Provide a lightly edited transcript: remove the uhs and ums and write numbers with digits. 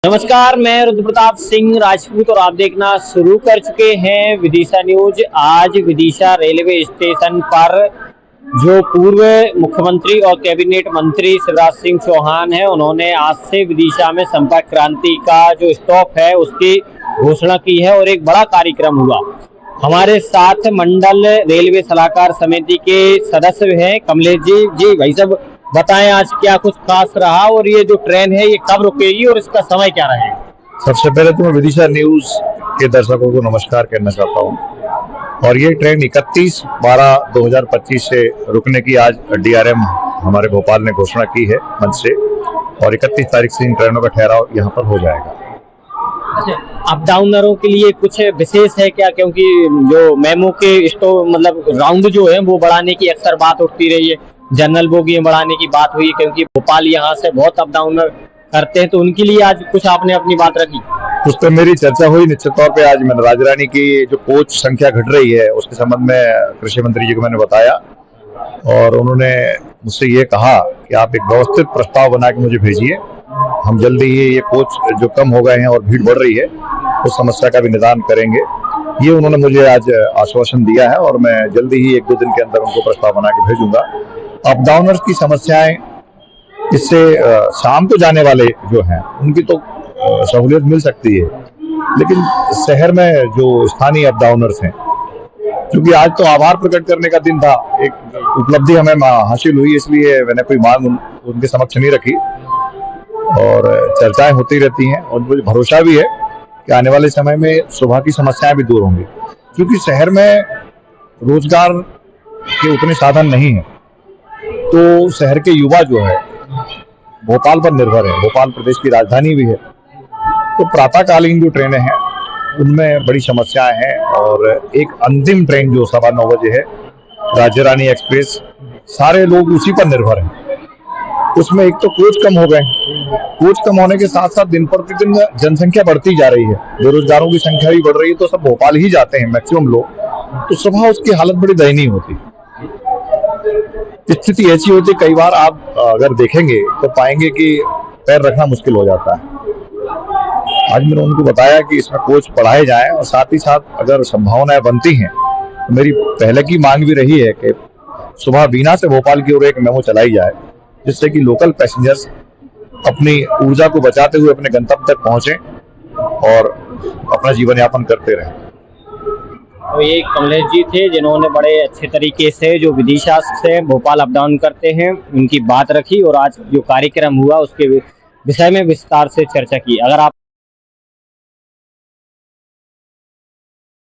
नमस्कार, मैं रुद्र प्रताप सिंह राजपूत और आप देखना शुरू कर चुके हैं विदिशा न्यूज। आज विदिशा रेलवे स्टेशन पर जो पूर्व मुख्यमंत्री और कैबिनेट मंत्री शिवराज सिंह चौहान हैं, उन्होंने आज से विदिशा में संपर्क क्रांति का जो स्टॉप है उसकी घोषणा की है और एक बड़ा कार्यक्रम हुआ। हमारे साथ मंडल रेलवे सलाहकार समिति के सदस्य हैं कमलेश जी। भाई साहब बताएं, आज क्या कुछ खास रहा और ये जो ट्रेन है ये कब रुकेगी और इसका समय क्या रहेगा? सबसे पहले तो मैं विदिशा न्यूज के दर्शकों को नमस्कार कहना चाहता हूं। और ये ट्रेन 31/12/2025 से रुकने की आज डीआरएम हमारे भोपाल ने घोषणा की है मंच से, और 31 तारीख से इन ट्रेनों का ठहराव यहाँ पर हो जाएगा। अप डाउनरों के लिए कुछ विशेष है क्या? क्योंकि जो मेमो के मतलब राउंड जो है वो बढ़ाने की अक्सर बात उठती रही है, जनरल बोगी बढ़ाने की बात हुई, क्योंकि भोपाल यहाँ से बहुत अप डाउनर करते हैं, तो उनके लिए आज कुछ आपने अपनी बात रखी? उस पर मेरी चर्चा हुई निश्चित तौर पे। आज मैंने राजरानी की जो कोच संख्या घट रही है उसके संबंध में कृषि मंत्री जी को मैंने बताया, और उन्होंने मुझसे ये कहा कि आप एक व्यवस्थित प्रस्ताव बना के मुझे भेजिए। हम जल्दी ही ये कोच जो कम हो गए हैं और भीड़ बढ़ रही है उस समस्या का भी निदान करेंगे। ये उन्होंने मुझे आज आश्वासन दिया है और मैं जल्दी ही 1-2 दिन के अंदर उनको प्रस्ताव बना के भेजूंगा। अप डाउनर्स की समस्याएं, इससे शाम को जाने वाले जो हैं उनकी तो सहूलियत मिल सकती है, लेकिन शहर में जो स्थानीय अप डाउनर्स हैं, क्योंकि आज तो आभार प्रकट करने का दिन था, एक उपलब्धि हमें हासिल हुई, इसलिए मैंने कोई मांग उनके समक्ष नहीं रखी और चर्चाएं होती रहती हैं। और मुझे भरोसा भी है कि आने वाले समय में सुबह की समस्याएं भी दूर होंगी, क्योंकि शहर में रोजगार के उतने साधन नहीं है। तो शहर के युवा जो है भोपाल पर निर्भर है, भोपाल प्रदेश की राजधानी भी है, तो प्रातःकालीन जो ट्रेनें हैं उनमें बड़ी समस्याएं हैं। और एक अंतिम ट्रेन जो 9:15 बजे है, राज्यरानी एक्सप्रेस, सारे लोग उसी पर निर्भर हैं। उसमें एक तो कोच कम हो गए, कोच कम होने के साथ साथ दिन प्रतिदिन जनसंख्या बढ़ती जा रही है, बेरोजगारों की संख्या भी बढ़ रही है, तो सब भोपाल ही जाते हैं मैक्सिमम लोग, तो सुबह उसकी हालत बड़ी दयनीय होती। स्थिति ऐसी होती, कई बार आप अगर देखेंगे तो पाएंगे कि पैर रखना मुश्किल हो जाता है। आज मैंने उनको बताया कि इसमें कोच बढ़ाए जाएं, और साथ ही साथ अगर संभावनाएं बनती हैं तो मेरी पहले की मांग भी रही है कि सुबह बीना से भोपाल की ओर एक मेमो चलाई जाए, जिससे कि लोकल पैसेंजर्स अपनी ऊर्जा को बचाते हुए अपने गंतव्य तक पहुंचे और अपना जीवन यापन करते रहें। तो ये कमलेश जी थे जिन्होंने बड़े अच्छे तरीके से जो विदिशा से भोपाल अप डाउन करते हैं उनकी बात रखी और आज जो कार्यक्रम हुआ उसके विषय में विस्तार से चर्चा की। अगर आप